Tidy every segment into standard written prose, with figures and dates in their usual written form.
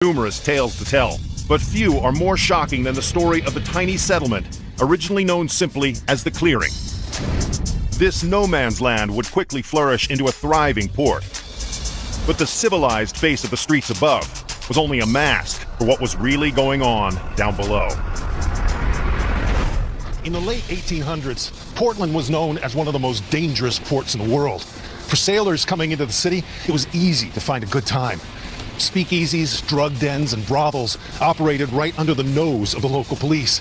Numerous tales to tell, but few are more shocking than the story of the tiny settlement, originally known simply as the Clearing. This no-man's land would quickly flourish into a thriving port. But the civilized face of the streets above was only a mask for what was really going on down below. In the late 1800s, Portland was known as one of the most dangerous ports in the world. For sailors coming into the city, it was easy to find a good time. Speakeasies, drug dens, and brothels operated right under the nose of the local police.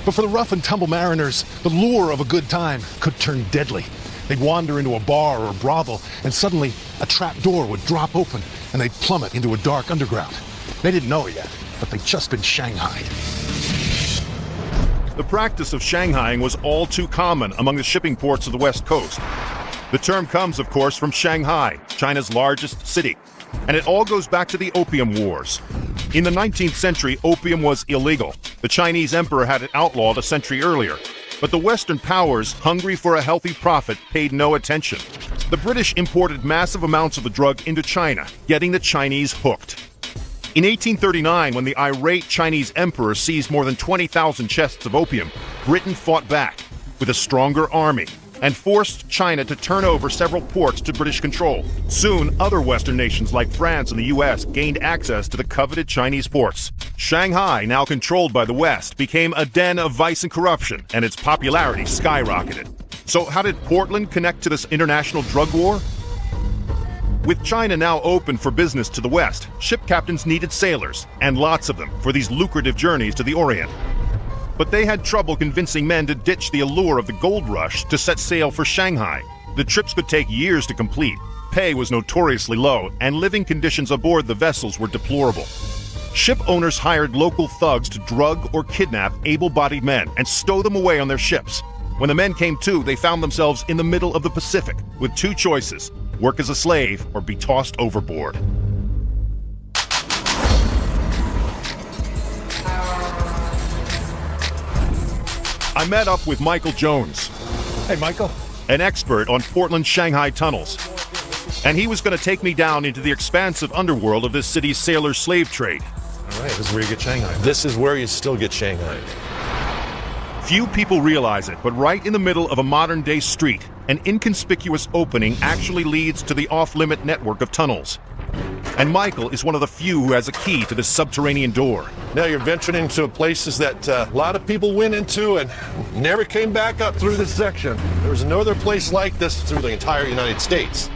But for the rough and tumble mariners, the lure of a good time could turn deadly. They'd wander into a bar or a brothel, and suddenly a trap door would drop open, and they'd plummet into a dark underground. They didn't know it yet, but they'd just been shanghaied. The practice of shanghaiing was all too common among the shipping ports of the West Coast. The term comes, of course, from Shanghai, China's largest city, and it all goes back to the Opium Wars. In the 19th century, opium was illegal. The Chinese emperor had it outlawed a century earlier, but the Western powers, hungry for a healthy profit, paid no attention. The British imported massive amounts of the drug into China, getting the Chinese hooked. In 1839, when the irate Chinese emperor seized more than 20,000 chests of opium, Britain fought back with a stronger army and forced China to turn over several ports to British control. Soon, other Western nations like France and the US gained access to the coveted Chinese ports. Shanghai, now controlled by the West, became a den of vice and corruption, and its popularity skyrocketed. So how did Portland connect to this international drug war? With China now open for business to the West, ship captains needed sailors, and lots of them, for these lucrative journeys to the Orient. But they had trouble convincing men to ditch the allure of the gold rush to set sail for Shanghai. The trips could take years to complete, pay was notoriously low, and living conditions aboard the vessels were deplorable. Ship owners hired local thugs to drug or kidnap able-bodied men and stow them away on their ships. When the men came to, they found themselves in the middle of the Pacific, with two choices: work as a slave or be tossed overboard. I met up with Michael Jones. Hey, Michael. An expert on Portland-Shanghai tunnels. And he was going to take me down into the expansive underworld of this city's sailor slave trade. All right, this is where you get Shanghai. This is where you still get Shanghai. Few people realize it, but right in the middle of a modern-day street, an inconspicuous opening actually leads to the off-limit network of tunnels. And Michael is one of the few who has a key to this subterranean door. Now you're venturing into places that a lot of people went into and never came back up through this section. There was no other place like this through the entire United States.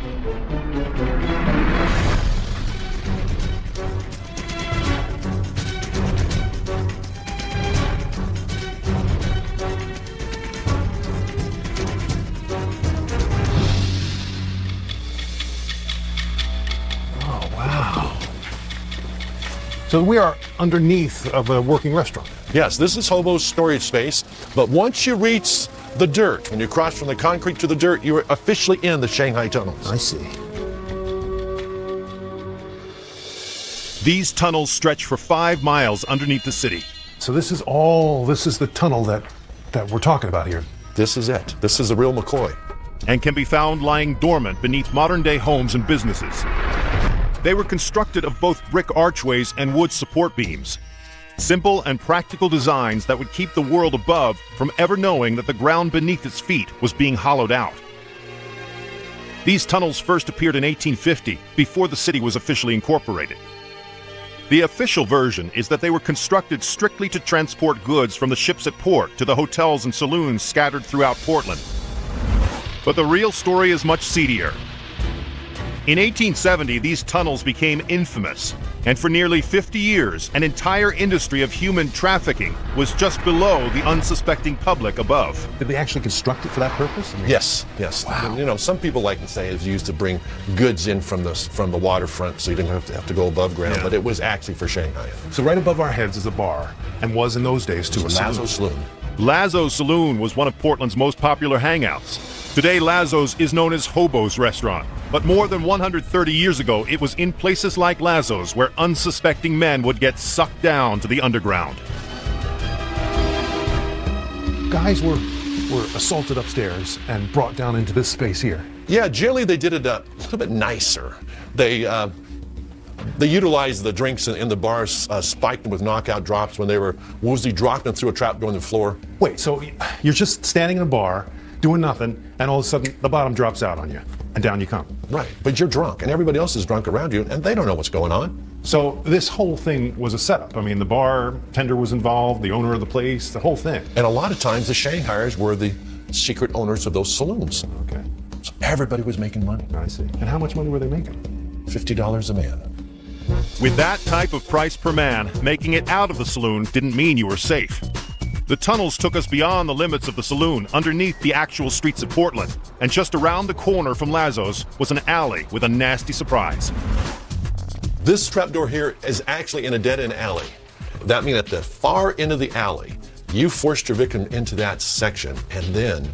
So we are underneath of a working restaurant. Yes, this is Hobo's storage space, but once you reach the dirt, when you cross from the concrete to the dirt, you are officially in the Shanghai tunnels. I see. These tunnels stretch for 5 miles underneath the city. So this is the tunnel that we're talking about here. This is it. This is the real McCoy. And can be found lying dormant beneath modern-day homes and businesses. They were constructed of both brick archways and wood support beams. Simple and practical designs that would keep the world above from ever knowing that the ground beneath its feet was being hollowed out. These tunnels first appeared in 1850, before the city was officially incorporated. The official version is that they were constructed strictly to transport goods from the ships at port to the hotels and saloons scattered throughout Portland. But the real story is much seedier. In 1870, these tunnels became infamous, and for nearly 50 years, an entire industry of human trafficking was just below the unsuspecting public above. Did they actually construct it for that purpose? Yes. Wow. And, you know, some people like to say it was used to bring goods in from the waterfront, so you didn't have to go above ground, but it was actually for Shanghai. So right above our heads is a bar, and was in those days too a Lazo Saloon. Lazo's Saloon was one of Portland's most popular hangouts. Today, Lazo's is known as Hobo's Restaurant, but more than 130 years ago, it was in places like Lazo's where unsuspecting men would get sucked down to the underground. Guys were assaulted upstairs and brought down into this space here. Yeah, generally they did it a little bit nicer. They They utilized the drinks in the bars, spiked them with knockout drops when they were woozy, dropped them through a trap door in the floor. Wait, so you're just standing in a bar, doing nothing, and all of a sudden the bottom drops out on you, and down you come. Right, but you're drunk, and everybody else is drunk around you, and they don't know what's going on. So this whole thing was a setup. I mean, the bartender was involved, the owner of the place, the whole thing. And a lot of times the Shanghaiers were the secret owners of those saloons. Okay. So everybody was making money. I see. And how much money were they making? $50 a man. With that type of price per man, making it out of the saloon didn't mean you were safe. The tunnels took us beyond the limits of the saloon, underneath the actual streets of Portland, and just around the corner from Lazo's was an alley with a nasty surprise. This trapdoor here is actually in a dead-end alley. That means at the far end of the alley, you forced your victim into that section, and then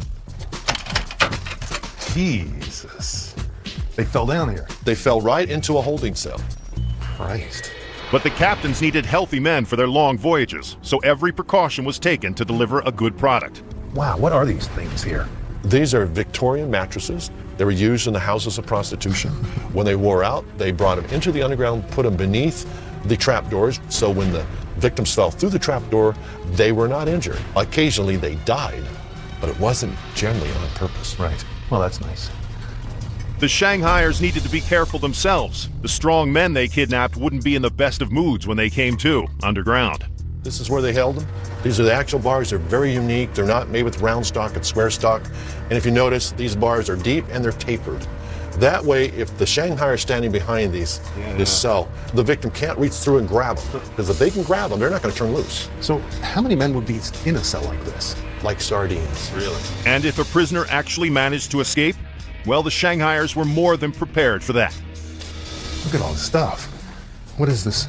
Jesus. They fell down here. they fell right into a holding cell. Christ. But the captains needed healthy men for their long voyages, so every precaution was taken to deliver a good product. Wow, what are these things here? These are Victorian mattresses. They were used in the houses of prostitution. When they wore out, they brought them into the underground, put them beneath the trapdoors, so when the victims fell through the trapdoor, they were not injured. Occasionally they died, but it wasn't generally on purpose. Right. Well, that's nice. The Shanghaiers needed to be careful themselves. The strong men they kidnapped wouldn't be in the best of moods when they came to, underground. This is where they held them. These are the actual bars. They're very unique. They're not made with round stock, it's square stock. And if you notice, these bars are deep and they're tapered. That way, if the Shanghai are standing behind this cell, the victim can't reach through and grab them. Because if they can grab them, they're not going to turn loose. So how many men would be in a cell like this? Like sardines. Really? And if a prisoner actually managed to escape, well, the Shanghaiers were more than prepared for that. Look at all this stuff. What is this?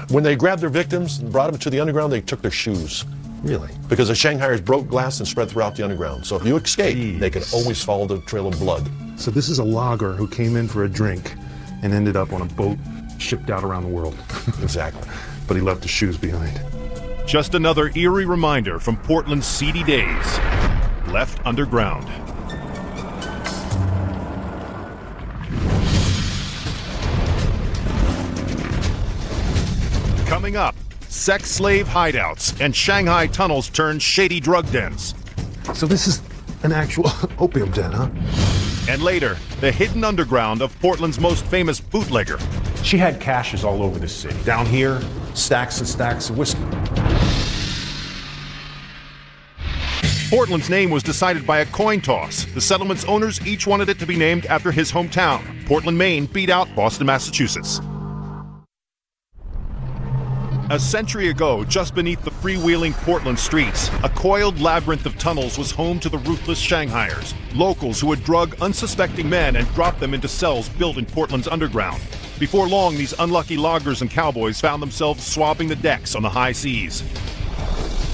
When they grabbed their victims and brought them to the underground, they took their shoes. Really? Because the Shanghaiers broke glass and spread throughout the underground. So if you escape, they can always follow the trail of blood. So this is a logger who came in for a drink and ended up on a boat shipped out around the world. Exactly. But he left his shoes behind. Just another eerie reminder from Portland's seedy days. Left underground. Coming up, sex slave hideouts and Shanghai tunnels turned shady drug dens. So this is an actual opium den, huh? And later, the hidden underground of Portland's most famous bootlegger. She had caches all over the city. Down here, stacks and stacks of whiskey. Portland's name was decided by a coin toss. The settlement's owners each wanted it to be named after his hometown. Portland, Maine beat out Boston, Massachusetts. A century ago, just beneath the freewheeling Portland streets, a coiled labyrinth of tunnels was home to the ruthless Shanghaiers, locals who would drug unsuspecting men and drop them into cells built in Portland's underground. Before long, these unlucky loggers and cowboys found themselves swabbing the decks on the high seas.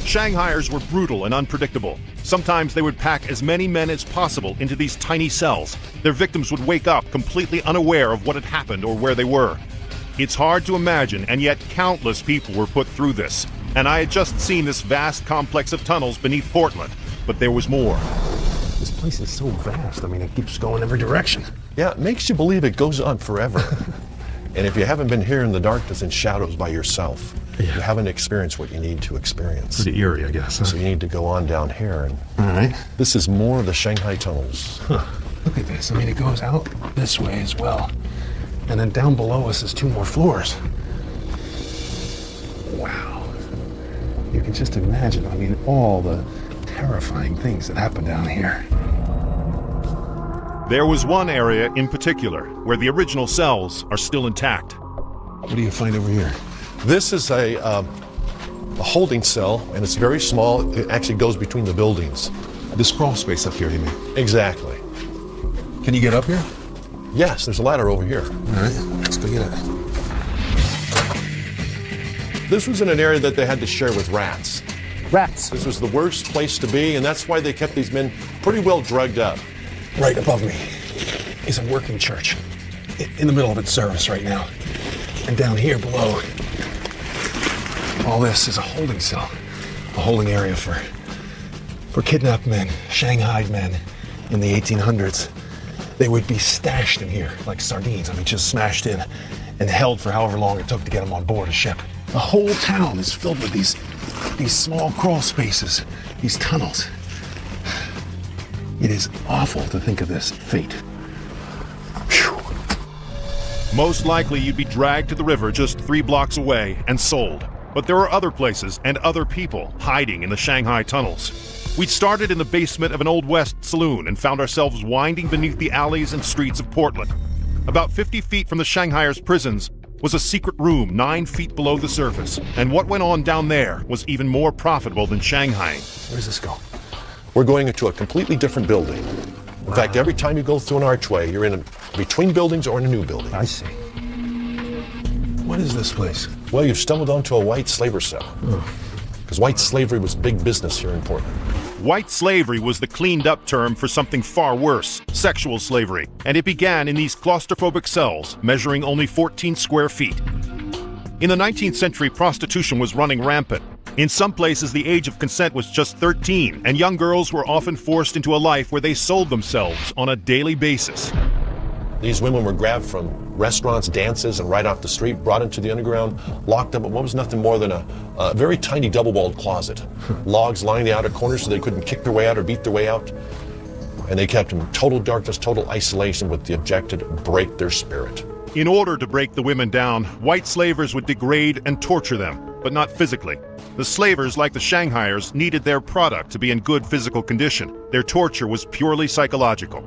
Shanghaiers were brutal and unpredictable. Sometimes they would pack as many men as possible into these tiny cells. Their victims would wake up completely unaware of what had happened or where they were. It's hard to imagine, and yet countless people were put through this. And I had just seen this vast complex of tunnels beneath Portland, but there was more. This place is so vast. I mean, it keeps going every direction. Yeah, it makes you believe it goes on forever. And if you haven't been here in the darkness and shadows by yourself, you haven't experienced what you need to experience. Pretty eerie, I guess. Huh? So you need to go on down here. And all right. this is more of the Shanghai tunnels. Huh. Look at this. I mean, it goes out this way as well. And then down below us is 2 more floors. Wow. You can just imagine, I mean, all the terrifying things that happen down here. There was one area in particular where the original cells are still intact. What do you find over here? This is a holding cell, and it's very small. It actually goes between the buildings. This crawl space up here, you mean? Exactly. Can you get up here? Yes, there's a ladder over here. All right, let's go get it. This was in an area that they had to share with rats. Rats. This was the worst place to be, and that's why they kept these men pretty well drugged up. Right above me is a working church, in the middle of its service right now. And down here below, all this is a holding cell, a holding area for kidnapped men, Shanghaied men in the 1800s. They would be stashed in here like sardines, I mean, just smashed in. and held for however long it took to get them on board a ship. The whole town is filled with these small crawl spaces, these tunnels. It is awful to think of this fate. Phew. Most likely you'd be dragged to the river just 3 blocks away and sold. But there are other places and other people hiding in the Shanghai tunnels. We'd started in the basement of an Old West saloon and found ourselves winding beneath the alleys and streets of Portland. About 50 feet from the Shanghaiers' prisons was a secret room 9 feet below the surface. And what went on down there was even more profitable than Shanghai. Where does this go? We're going into a completely different building. In fact, every time you go through an archway, you're in between buildings or in a new building. I see. What is this place? Well, you've stumbled onto a white slaver cell. Because white slavery was big business here in Portland. White slavery was the cleaned-up term for something far worse, sexual slavery, and it began in these claustrophobic cells, measuring only 14 square feet. In the 19th century, prostitution was running rampant. In some places, the age of consent was just 13, and young girls were often forced into a life where they sold themselves on a daily basis. These women were grabbed from restaurants, dances, and right off the street, brought into the underground, locked up in what was nothing more than a very tiny double-walled closet. Logs lining the outer corners so they couldn't kick their way out or beat their way out. And they kept them in total darkness, total isolation with the objective to break their spirit. In order to break the women down, white slavers would degrade and torture them, but not physically. The slavers, like the Shanghaiers, needed their product to be in good physical condition. Their torture was purely psychological.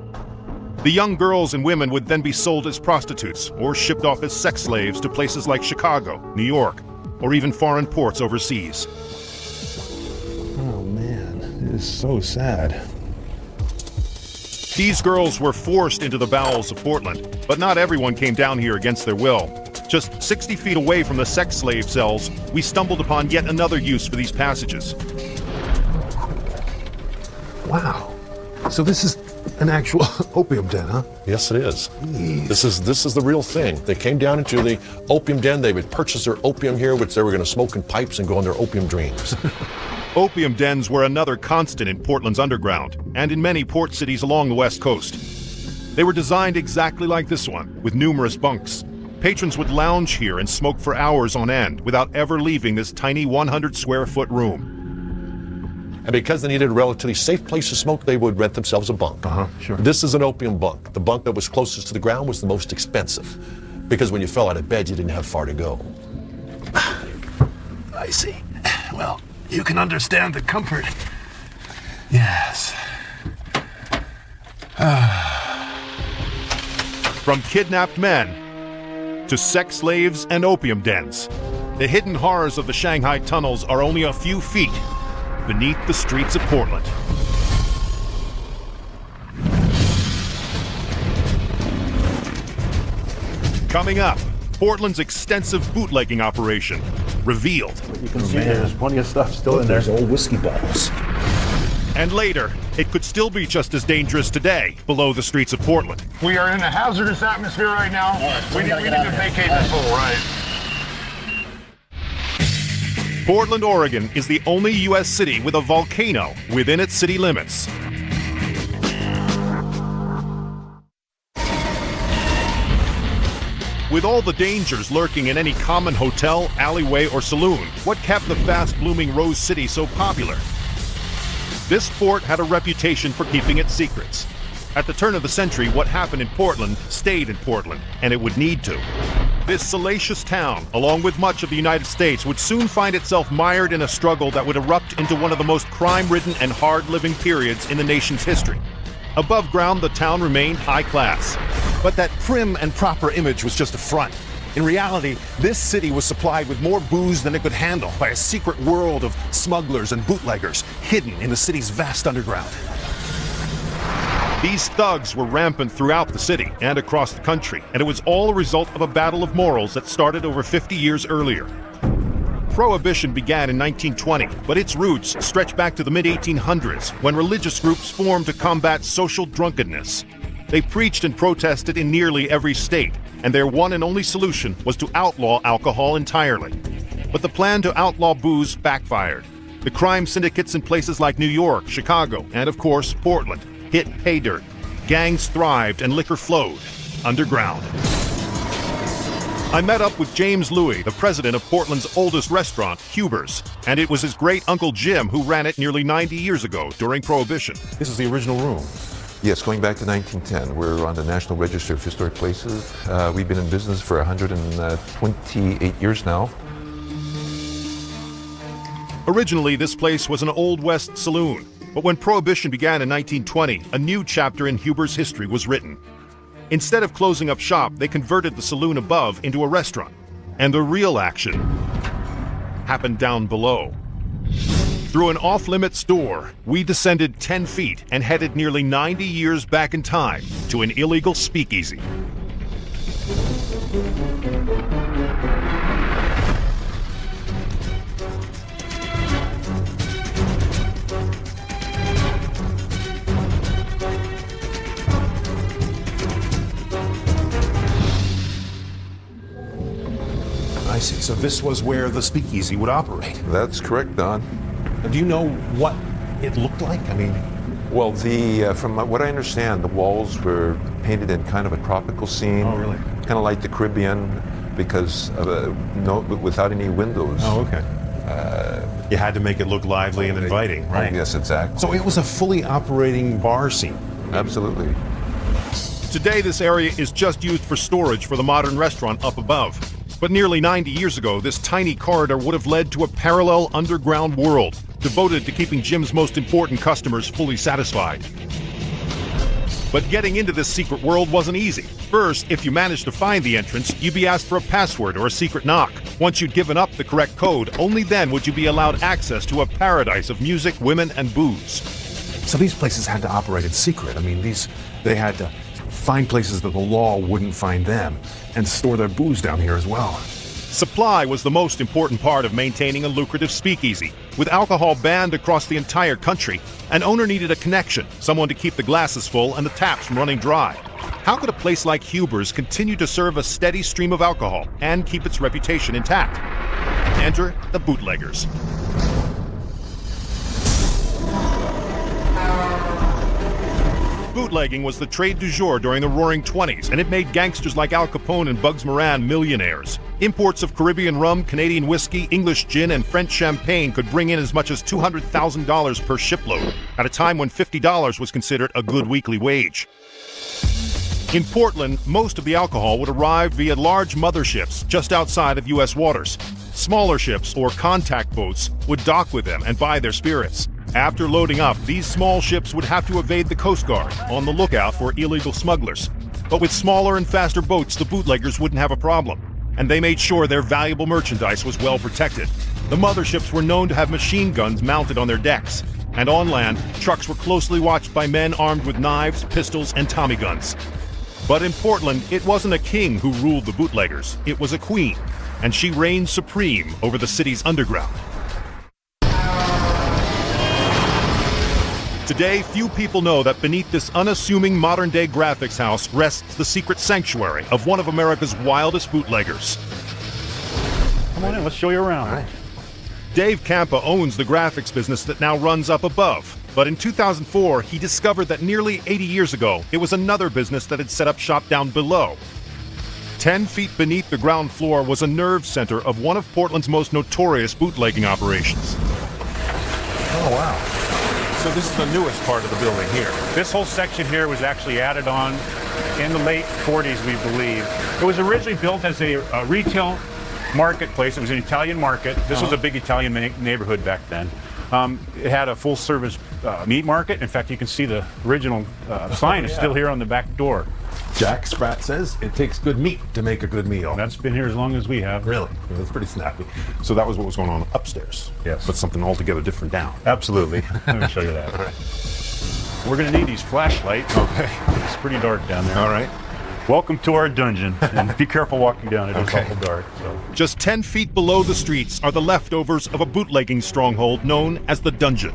The young girls and women would then be sold as prostitutes or shipped off as sex slaves to places like Chicago, New York, or even foreign ports overseas. Oh man, it is so sad. These girls were forced into the bowels of Portland, but not everyone came down here against their will. Just 60 feet away from the sex slave cells, we stumbled upon yet another use for these passages. Wow. So this is an actual opium den, huh? Yes, it is. Jeez. This is the real thing. They came down into the opium den. They would purchase their opium here, which they were going to smoke in pipes and go on their opium dreams. Opium dens were another constant in Portland's underground, and in many port cities along the West Coast. They were designed exactly like this one, with numerous bunks. Patrons would lounge here and smoke for hours on end without ever leaving this tiny 100-square-foot room. And because they needed a relatively safe place to smoke, they would rent themselves a bunk. Sure. This is an opium bunk. The bunk that was closest to the ground was the most expensive, because when you fell out of bed, you didn't have far to go. I see. Well, you can understand the comfort. Yes. From kidnapped men to sex slaves and opium dens, the hidden horrors of the Shanghai tunnels are only a few feet beneath the streets of Portland. Coming up, Portland's extensive bootlegging operation revealed. You can see there's plenty of stuff still in there. There's old whiskey bottles. And later, it could still be just as dangerous today below the streets of Portland. We are in a hazardous atmosphere right now. We need to vacate this pool, right? Portland, Oregon is the only U.S. city with a volcano within its city limits. With all the dangers lurking in any common hotel, alleyway, or saloon, what kept the fast-blooming Rose City so popular? This port had a reputation for keeping its secrets. At the turn of the century, what happened in Portland stayed in Portland, and it would need to. This salacious town, along with much of the United States, would soon find itself mired in a struggle that would erupt into one of the most crime-ridden and hard-living periods in the nation's history. Above ground, the town remained high class. But that prim and proper image was just a front. In reality, this city was supplied with more booze than it could handle by a secret world of smugglers and bootleggers hidden in the city's vast underground. These thugs were rampant throughout the city and across the country, and it was all a result of a battle of morals that started over 50 years earlier. Prohibition began in 1920, but its roots stretch back to the mid-1800s, when religious groups formed to combat social drunkenness. They preached and protested in nearly every state, and their one and only solution was to outlaw alcohol entirely. But the plan to outlaw booze backfired. The crime syndicates in places like New York, Chicago, and of course, Portland hit pay dirt. Gangs thrived and liquor flowed underground. I met up with James Louie, the president of Portland's oldest restaurant, Huber's, and it was his great uncle Jim who ran it nearly 90 years ago during Prohibition. This is the original room. Yes, going back to 1910. We're on the National Register of Historic Places. We've been in business for 128 years now. Originally, this place was an Old West saloon, but when Prohibition began in 1920, a new chapter in Huber's history was written. Instead of closing up shop, they converted the saloon above into a restaurant. And the real action happened down below. Through an off-limits door, we descended 10 feet and headed nearly 90 years back in time to an illegal speakeasy. I see. So this was where the speakeasy would operate. That's correct, Don. Do you know what it looked like? I mean, Well, from what I understand, the walls were painted in kind of a tropical scene. Oh, really? Kind of like the Caribbean, because of without any windows. oh, okay. You had to make it look lively and inviting, right? Yes, exactly. So it was a fully operating bar scene. Absolutely. Today, this area is just used for storage for the modern restaurant up above. But nearly 90 years ago, this tiny corridor would have led to a parallel underground world devoted to keeping Jim's most important customers fully satisfied. But getting into this secret world wasn't easy. First, if you managed to find the entrance, you'd be asked for a password or a secret knock. Once you'd given up the correct code, only then would you be allowed access to a paradise of music, women, and booze. So these places had to operate in secret. I mean, they had to find places that the law wouldn't find them and store their booze down here as well. Supply was the most important part of maintaining a lucrative speakeasy. With alcohol banned across the entire country, an owner needed a connection, someone to keep the glasses full and the taps from running dry. How could a place like Huber's continue to serve a steady stream of alcohol and keep its reputation intact? Enter the Bootleggers. Bootlegging was the trade du jour during the Roaring '20s, and it made gangsters like Al Capone and Bugs Moran millionaires. Imports of Caribbean rum, Canadian whiskey, English gin, and French champagne could bring in as much as $200,000 per shipload, at a time when $50 was considered a good weekly wage. In Portland, most of the alcohol would arrive via large motherships just outside of U.S. waters. Smaller ships, or contact boats, would dock with them and buy their spirits. After loading up, these small ships would have to evade the Coast Guard, on the lookout for illegal smugglers. But with smaller and faster boats, the bootleggers wouldn't have a problem, and they made sure their valuable merchandise was well protected. The motherships were known to have machine guns mounted on their decks, and on land, trucks were closely watched by men armed with knives, pistols, and Tommy guns. But in Portland, it wasn't a king who ruled the bootleggers, it was a queen, and she reigned supreme over the city's underground. Today, few people know that beneath this unassuming modern-day graphics house rests the secret sanctuary of one of America's wildest bootleggers. Come on in, let's show you around. All right. Dave Campa owns the graphics business that now runs up above. But in 2004, he discovered that nearly 80 years ago, it was another business that had set up shop down below. 10 feet beneath the ground floor was a nerve center of one of Portland's most notorious bootlegging operations. Oh, wow. So this is the newest part of the building here. This whole section here was actually added on in the late 40s, we believe. It was originally built as a retail marketplace. It was an Italian market. This was a big Italian neighborhood back then. It had a full-service meat market. In fact, you can see the original sign is still here on the back door. Jack Spratt says it takes good meat to make a good meal. That's been here as long as we have. Really? Yeah, that's pretty snappy. So that was what was going on upstairs. Yes. But something altogether different down. Absolutely. Let me show you that. All right. We're going to need these flashlights. Okay. It's pretty dark down there. All right. Welcome to our dungeon. And be careful walking down. It is Okay. awful dark. So. Just 10 feet below the streets are the leftovers of a bootlegging stronghold known as the Dungeon.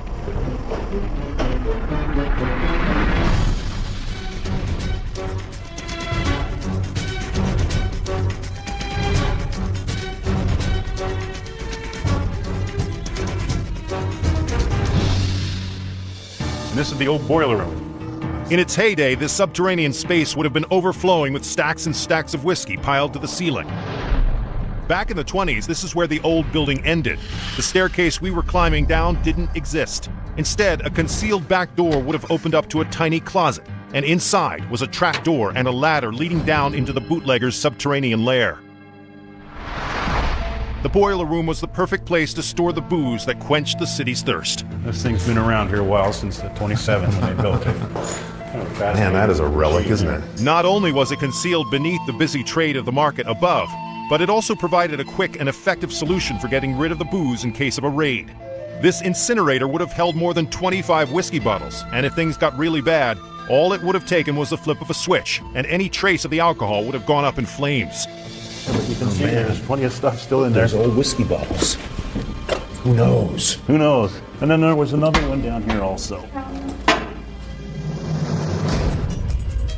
And this is the old boiler room. In its heyday, this subterranean space would have been overflowing with stacks and stacks of whiskey piled to the ceiling. Back in the 20s, this is where the old building ended. The staircase we were climbing down didn't exist. Instead, a concealed back door would have opened up to a tiny closet, and inside was a trap door and a ladder leading down into the bootleggers' subterranean lair. The boiler room was the perfect place to store the booze that quenched the city's thirst. This thing's been around here a while, since the 27 when they built it. Man, that is a relic, isn't it? Not only was it concealed beneath the busy trade of the market above, but it also provided a quick and effective solution for getting rid of the booze in case of a raid. This incinerator would have held more than 25 whiskey bottles, and if things got really bad, all it would have taken was the flip of a switch, and any trace of the alcohol would have gone up in flames. But you can see there's plenty of stuff still in there. There's old whiskey bottles. Who knows? Who knows? And then there was another one down here also.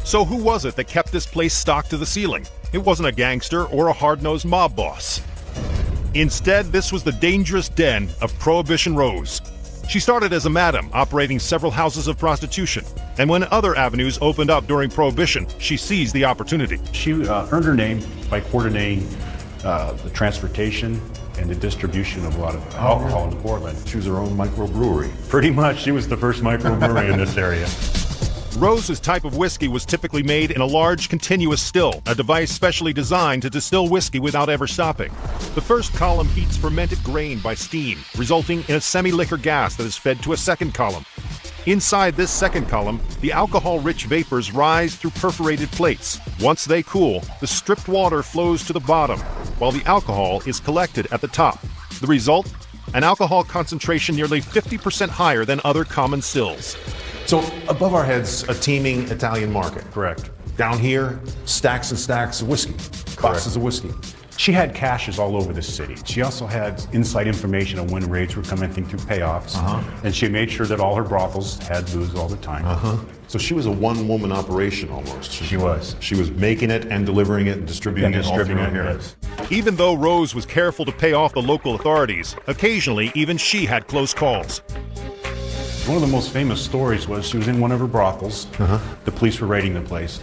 So who was it that kept this place stocked to the ceiling? It wasn't a gangster or a hard-nosed mob boss. Instead, this was the dangerous den of Prohibition Rose. She started as a madam, operating several houses of prostitution. And when other avenues opened up during Prohibition, she seized the opportunity. She earned her name by coordinating the transportation and the distribution of a lot of alcohol in Portland. She was her own microbrewery. Pretty much, she was the first microbrewery in this area. Rose's type of whiskey was typically made in a large continuous still, a device specially designed to distill whiskey without ever stopping. The first column heats fermented grain by steam, resulting in a semi-liquor gas that is fed to a second column. Inside this second column, the alcohol-rich vapors rise through perforated plates. Once they cool, the stripped water flows to the bottom, while the alcohol is collected at the top. The result? An alcohol concentration nearly 50% higher than other common stills. So above our heads, a teeming Italian market. Correct. Down here, stacks and stacks of whiskey, boxes of whiskey. She had caches all over the city. She also had inside information on when raids were coming through payoffs. And she made sure that all her brothels had booze all the time. So she was a one-woman operation almost. She was. She was making it and delivering it and distributing it all through here. Yes. Even though Rose was careful to pay off the local authorities, occasionally even she had close calls. One of the most famous stories was she was in one of her brothels. The police were raiding the place.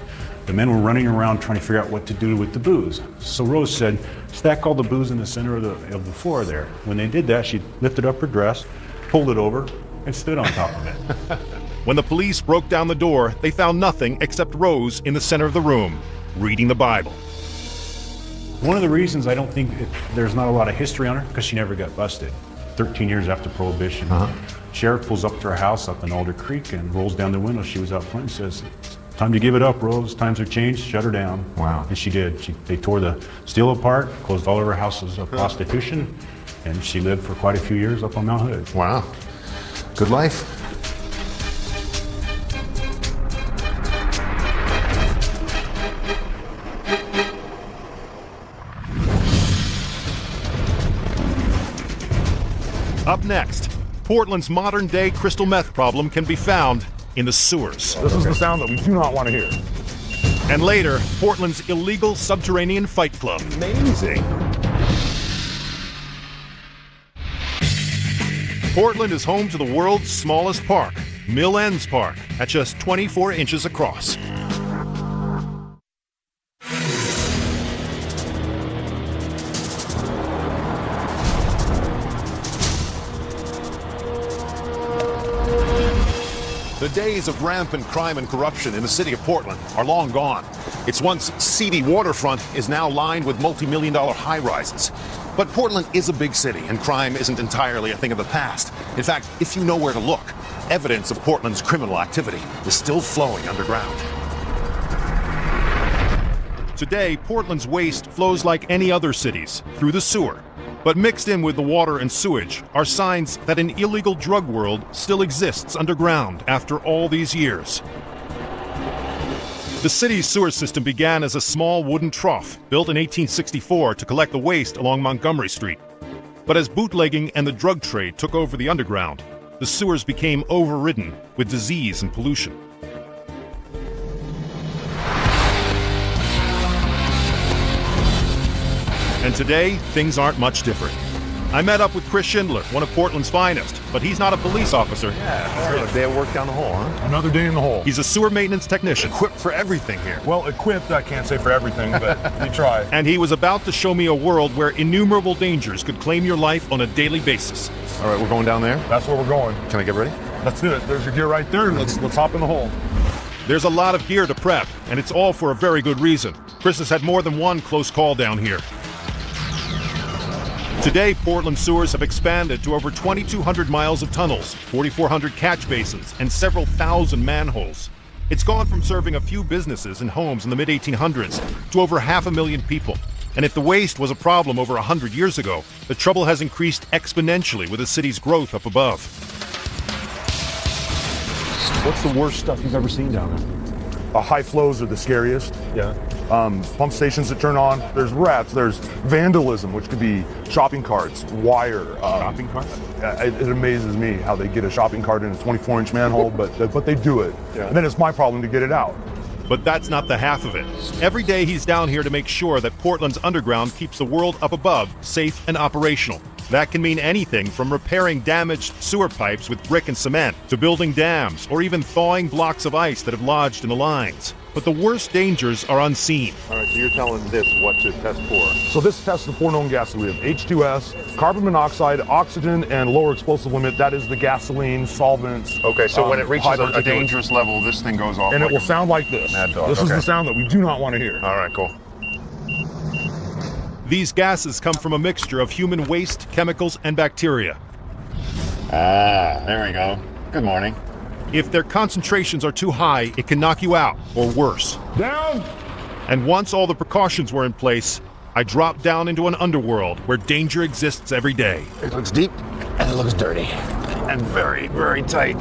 The men were running around trying to figure out what to do with the booze. So Rose said, stack all the booze in the center of the floor there. When they did that, she lifted up her dress, pulled it over, and stood on top of it. When the police broke down the door, they found nothing except Rose in the center of the room, reading the Bible. One of the reasons I don't think there's not a lot of history on her, because she never got busted. 13 years after Prohibition. Sheriff pulls up to her house up in Alder Creek and rolls down the window. She was out front and says, time to give it up, Rose. Times have changed. Shut her down. Wow. And she did. They tore the steel apart, closed all of her houses of prostitution, and she lived for quite a few years up on Mount Hood. Wow. Good life. Up next, Portland's modern-day crystal meth problem can be found in the sewers. This is the sound that we do not want to hear. And later, Portland's illegal subterranean fight club. Amazing. Portland is home to the world's smallest park, Mill Ends Park, at just 24 inches across. The days of rampant crime and corruption in the city of Portland are long gone. Its once seedy waterfront is now lined with multi-million-dollar high-rises. But Portland is a big city, and crime isn't entirely a thing of the past. In fact, if you know where to look, evidence of Portland's criminal activity is still flowing underground. Today, Portland's waste flows like any other city's, through the sewer. But mixed in with the water and sewage are signs that an illegal drug world still exists underground after all these years. The city's sewer system began as a small wooden trough built in 1864 to collect the waste along Montgomery Street. But as bootlegging and the drug trade took over the underground, the sewers became overridden with disease and pollution. And today, things aren't much different. I met up with Chris Schindler, one of Portland's finest, but he's not a police officer. Yeah, a day of work down the hole, huh? Another day in the hole. He's a sewer maintenance technician. Equipped for everything here. Well, equipped, I can't say for everything, but we try. And he was about to show me a world where innumerable dangers could claim your life on a daily basis. All right, we're going down there. That's where we're going. Can I get ready? Let's do it. There's your gear right there. Let's hop in the hole. There's a lot of gear to prep, and it's all for a very good reason. Chris has had more than one close call down here. Today, Portland sewers have expanded to over 2,200 miles of tunnels, 4,400 catch basins, and several thousand manholes. It's gone from serving a few businesses and homes in the mid-1800s to over 500,000 people. And if the waste was a problem over 100 years ago, the trouble has increased exponentially with the city's growth up above. What's the worst stuff you've ever seen down there? High flows are the scariest. Yeah. Pump stations that turn on. There's rats. There's vandalism, which could be shopping carts, wire. Shopping cart? It amazes me how they get a shopping cart in a 24-inch manhole, but they do it. Yeah. And then it's my problem to get it out. But that's not the half of it. Every day he's down here to make sure that Portland's underground keeps the world up above safe and operational. That can mean anything from repairing damaged sewer pipes with brick and cement to building dams or even thawing blocks of ice that have lodged in the lines. But the worst dangers are unseen. All right, so you're telling this what to test for. So this tests the four known gases. We have H2S, carbon monoxide, oxygen, and lower explosive limit. That is the gasoline, solvents. Okay, so when it reaches high a particulates. dangerous level, this thing goes off. And it like will sound like this. Mad dog, This is okay. the sound that we do not want to hear. All right, cool. These gases come from a mixture of human waste, chemicals, and bacteria. Ah, there we go. Good morning. If their concentrations are too high, it can knock you out, or worse. Down! And once all the precautions were in place, I dropped down into an underworld where danger exists every day. It looks deep and it looks dirty and very, very tight.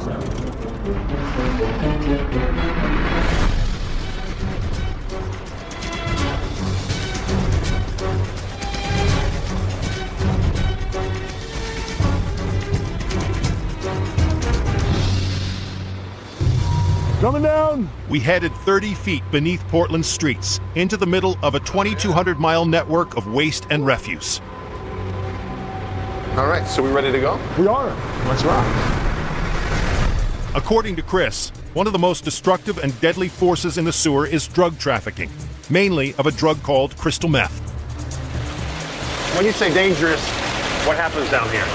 Coming down! We headed 30 feet beneath Portland's streets into the middle of a 2,200-mile network of waste and refuse. All right, so we ready to go? We are. Let's rock. According to Chris, one of the most destructive and deadly forces in the sewer is drug trafficking, mainly of a drug called crystal meth. When you say dangerous, what happens down here?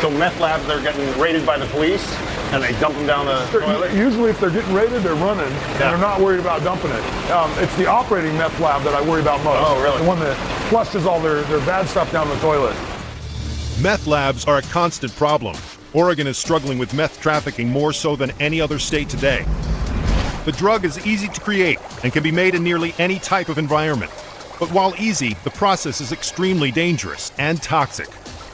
So meth labs are getting raided by the police and they dump them down the toilet? Usually if they're getting raided, they're running, and they're not worried about dumping it. It's the operating meth lab that I worry about most. Oh, really? The one that flushes all their bad stuff down the toilet. Meth labs are a constant problem. Oregon is struggling with meth trafficking more so than any other state today. The drug is easy to create and can be made in nearly any type of environment. But while easy, the process is extremely dangerous and toxic.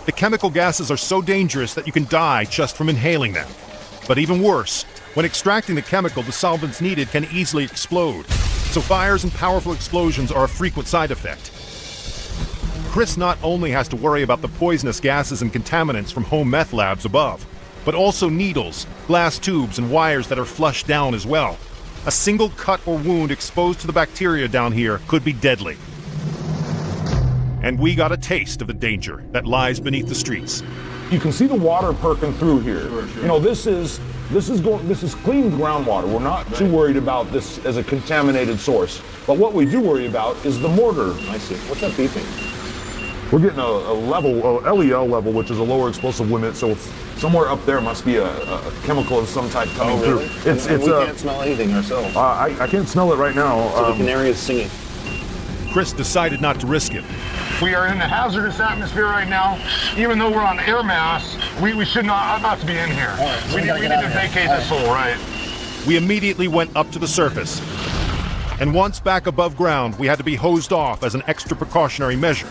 The chemical gases are so dangerous that you can die just from inhaling them. But even worse, when extracting the chemical, the solvents needed can easily explode. So fires and powerful explosions are a frequent side effect. Chris not only has to worry about the poisonous gases and contaminants from home meth labs above, but also needles, glass tubes, and wires that are flushed down as well. A single cut or wound exposed to the bacteria down here could be deadly. And we got a taste of the danger that lies beneath the streets. You can see the water perking through here. Sure. You know, this is clean groundwater. We're not too worried about this as a contaminated source. But what we do worry about is the mortar. I see. What's that beeping? We're getting a LEL level, which is a lower explosive limit. So somewhere up there must be a chemical of some type coming really? through. We can't smell anything ourselves. I can't smell it right now. So the canary is singing. Chris decided not to risk it. We are in a hazardous atmosphere right now. Even though we're on air mass, we should not to be in here. Right, so we need to vacate this hole, right? We immediately went up to the surface. And once back above ground, we had to be hosed off as an extra precautionary measure.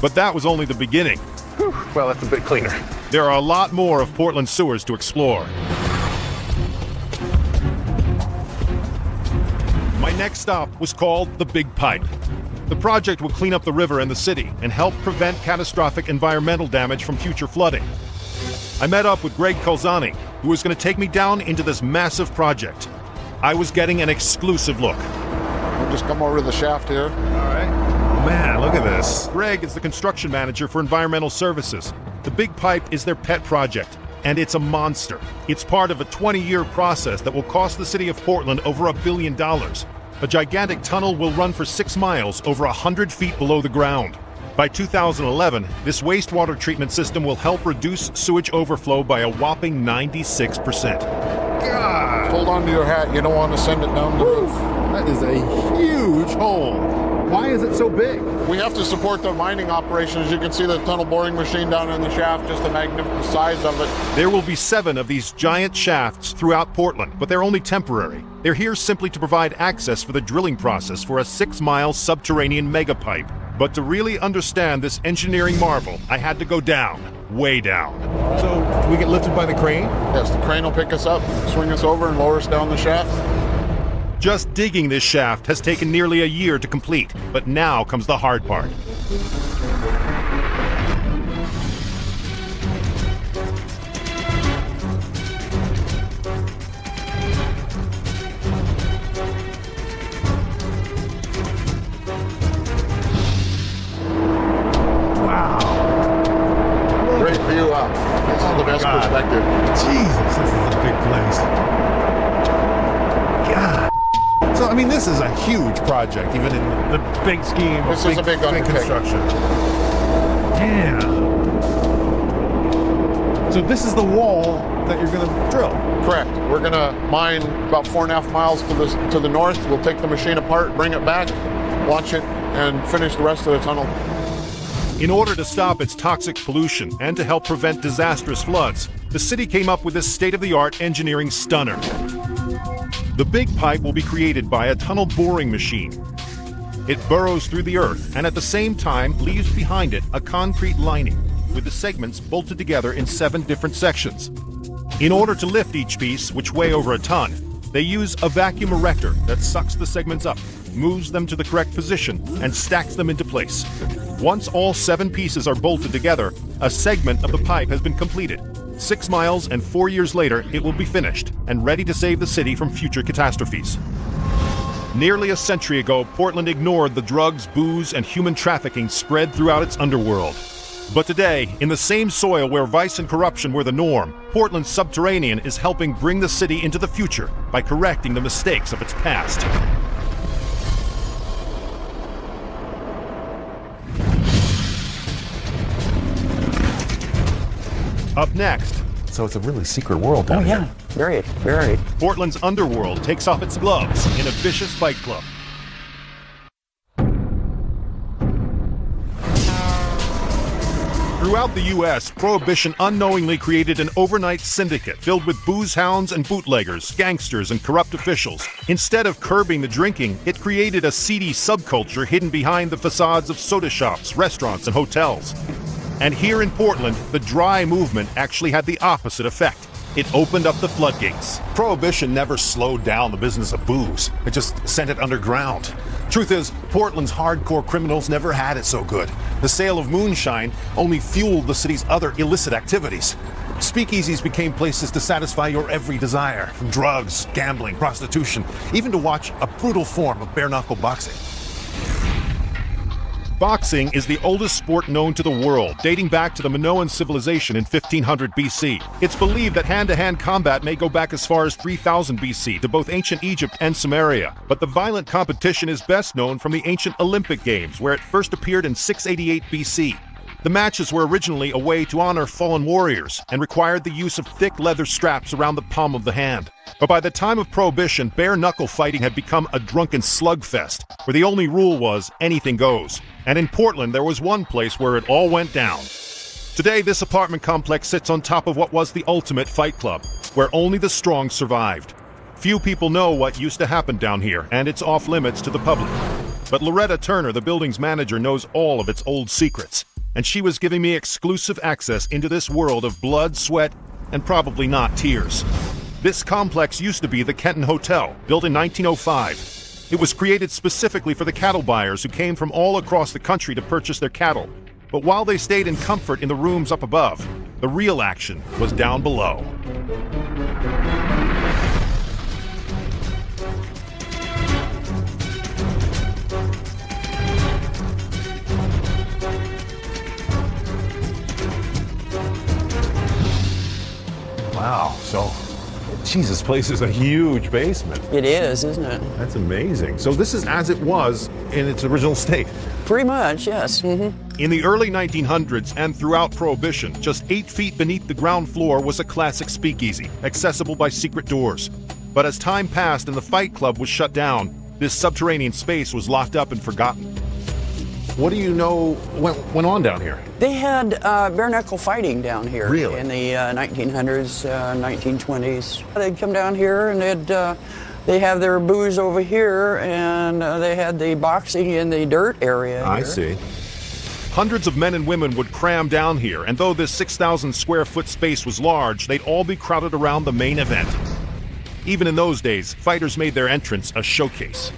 But that was only the beginning. Whew, well, that's a bit cleaner. There are a lot more of Portland's sewers to explore. My next stop was called the Big Pipe. The project would clean up the river and the city and help prevent catastrophic environmental damage from future flooding. I met up with Greg Colzani, who was going to take me down into this massive project. I was getting an exclusive look. We'll just come over to the shaft here. All right. man, look at this. Greg is the construction manager for environmental services. The big pipe is their pet project, and it's a monster. It's part of a 20-year process that will cost the city of Portland over $1 billion. A gigantic tunnel will run for 6 miles over 100 feet below the ground. By 2011, this wastewater treatment system will help reduce sewage overflow by a whopping 96%. God, Hold on to your hat. You don't want to send it down the roof. that is a huge hole. Why is it so big? We have to support the mining operation. As you can see, the tunnel boring machine down in the shaft, just the magnificent size of it. There will be 7 of these giant shafts throughout Portland, but they're only temporary. They're here simply to provide access for the drilling process for a 6-mile subterranean megapipe. But to really understand this engineering marvel, I had to go down, way down. So we get lifted by the crane? Yes, the crane will pick us up, swing us over, and lower us down the shaft. Just digging this shaft has taken nearly a year to complete, but now comes the hard part. Great view up. This is the best perspective. Jesus, this is a big place. God. So, I mean, this is a huge project, even in the big scheme of This is a big undertaking. construction. Yeah. So this is the wall that you're going to drill. Correct. We're going to mine about 4.5 miles to the north. We'll take the machine apart, bring it back, launch it, and finish the rest of the tunnel. In order to stop its toxic pollution and to help prevent disastrous floods, the city came up with this state-of-the-art engineering stunner. The big pipe will be created by a tunnel boring machine. It burrows through the earth and at the same time leaves behind it a concrete lining with the segments bolted together in 7 different sections. In order to lift each piece, which weigh over a ton, they use a vacuum erector that sucks the segments up, moves them to the correct position, and stacks them into place. Once all 7 pieces are bolted together, a segment of the pipe has been completed. 6 miles and 4 years later, it will be finished and ready to save the city from future catastrophes. Nearly a century ago, Portland ignored the drugs, booze, and human trafficking spread throughout its underworld. But today, in the same soil where vice and corruption were the norm, Portland's subterranean is helping bring the city into the future by correcting the mistakes of its past. Up next, So it's a really secret world down here. Very, very. Portland's Underworld takes off its gloves in a vicious fight club. Throughout the U.S., Prohibition unknowingly created an overnight syndicate filled with booze hounds and bootleggers, gangsters, and corrupt officials. Instead of curbing the drinking, it created a seedy subculture hidden behind the facades of soda shops, restaurants, and hotels. And here in Portland, the dry movement actually had the opposite effect. It opened up the floodgates. Prohibition never slowed down the business of booze. It just sent it underground. Truth is, Portland's hardcore criminals never had it so good. The sale of moonshine only fueled the city's other illicit activities. Speakeasies became places to satisfy your every desire, from drugs, gambling, prostitution, even to watch a brutal form of bare-knuckle boxing. Boxing is the oldest sport known to the world, dating back to the Minoan civilization in 1500 BC. It's believed that hand-to-hand combat may go back as far as 3000 BC to both ancient Egypt and Sumeria. But the violent competition is best known from the ancient Olympic Games, where it first appeared in 688 BC. The matches were originally a way to honor fallen warriors and required the use of thick leather straps around the palm of the hand. But by the time of Prohibition, bare-knuckle fighting had become a drunken slugfest, where the only rule was anything goes. And in Portland, there was one place where it all went down. Today, this apartment complex sits on top of what was the ultimate fight club, where only the strong survived. Few people know what used to happen down here, and it's off-limits to the public. But Loretta Turner, the building's manager, knows all of its old secrets, and she was giving me exclusive access into this world of blood, sweat, and probably not tears. This complex used to be the Kenton Hotel, built in 1905. It was created specifically for the cattle buyers who came from all across the country to purchase their cattle. But while they stayed in comfort in the rooms up above, the real action was down below. Wow. So, geez, this place is a huge basement. It is, isn't it? That's amazing. So this is as it was in its original state. Pretty much, yes. In the early 1900s and throughout Prohibition, just 8 feet beneath the ground floor was a classic speakeasy, accessible by secret doors. But as time passed and the fight club was shut down, this subterranean space was locked up and forgotten. What do you know went on down here? They had bare knuckle fighting down here. Really? In the 1900s, 1920s. They'd come down here and they'd have their booze over here, and they had the boxing in the dirt area I here. see. Hundreds of men and women would cram down here, and though this 6,000 square foot space was large, they'd all be crowded around the main event. Even in those days, fighters made their entrance a showcase.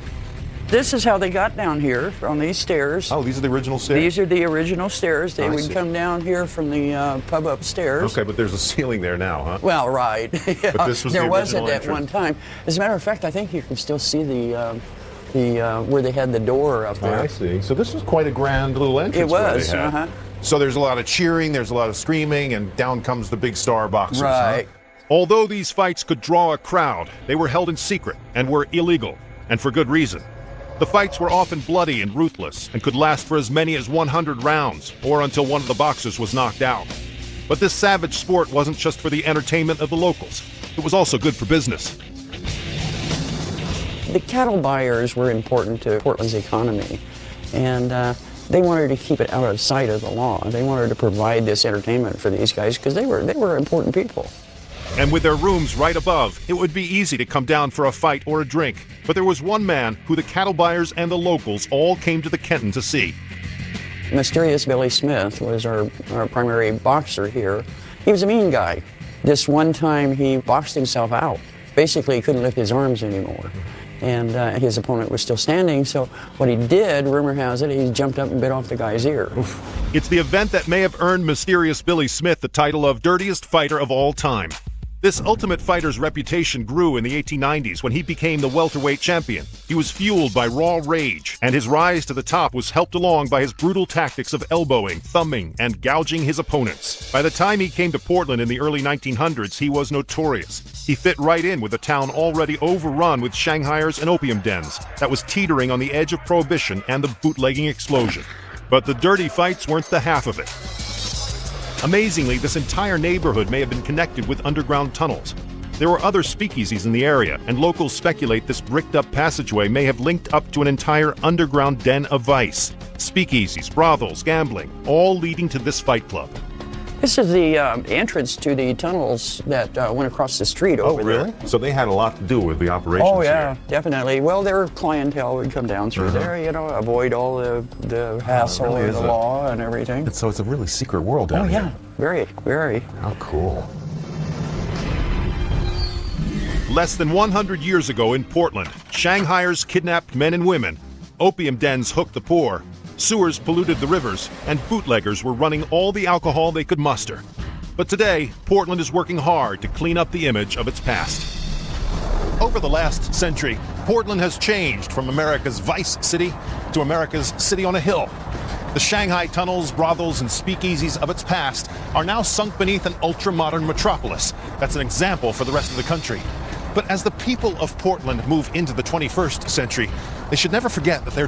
This is how they got down here, on these stairs. Oh, these are the original stairs? These are the original stairs. They I would see. come down here from the pub upstairs. Okay, but there's a ceiling there now, huh? Well, right. Yeah. But this was there the wasn't original at one time. As a matter of fact, I think you can still see the where they had the door up there. I see. So this was quite a grand little entrance. It was. They had. So there's a lot of cheering, there's a lot of screaming, and down comes the big star boxers. Right. Huh? Although these fights could draw a crowd, they were held in secret and were illegal, and for good reason. The fights were often bloody and ruthless and could last for as many as 100 rounds, or until one of the boxers was knocked out. But this savage sport wasn't just for the entertainment of the locals. It was also good for business. The cattle buyers were important to Portland's economy, and they wanted to keep it out of sight of the law. They wanted to provide this entertainment for these guys because they were important people. And with their rooms right above, it would be easy to come down for a fight or a drink. But there was one man who the cattle buyers and the locals all came to the Kenton to see. Mysterious Billy Smith was our primary boxer here. He was a mean guy. This one time he boxed himself out. Basically, he couldn't lift his arms anymore. And his opponent was still standing, so what he did, rumor has it, he jumped up and bit off the guy's ear. It's the event that may have earned Mysterious Billy Smith the title of dirtiest fighter of all time. This Ultimate Fighter's reputation grew in the 1890s when he became the welterweight champion. He was fueled by raw rage, and his rise to the top was helped along by his brutal tactics of elbowing, thumbing, and gouging his opponents. By the time he came to Portland in the early 1900s, he was notorious. He fit right in with a town already overrun with Shanghaiers and opium dens that was teetering on the edge of Prohibition and the bootlegging explosion. But the dirty fights weren't the half of it. Amazingly, this entire neighborhood may have been connected with underground tunnels. There were other speakeasies in the area, and locals speculate this bricked-up passageway may have linked up to an entire underground den of vice. Speakeasies, brothels, gambling, all leading to this fight club. This is the entrance to the tunnels that went across the street over there. So they had a lot to do with the operations Oh, yeah, here. definitely. Well, their clientele would come down through there, you know, avoid all the hassle really of the law and everything. So it's a really secret world down Oh, here. yeah, very, very. How cool. Less than 100 years ago in Portland, Shanghaiers kidnapped men and women, opium dens hooked the poor, sewers polluted the rivers, and bootleggers were running all the alcohol they could muster. But today, Portland is working hard to clean up the image of its past. Over the last century, Portland has changed from America's vice city to America's city on a hill. The Shanghai tunnels, brothels, and speakeasies of its past are now sunk beneath an ultra-modern metropolis that's an example for the rest of the country. But as the people of Portland move into the 21st century, they should never forget that they're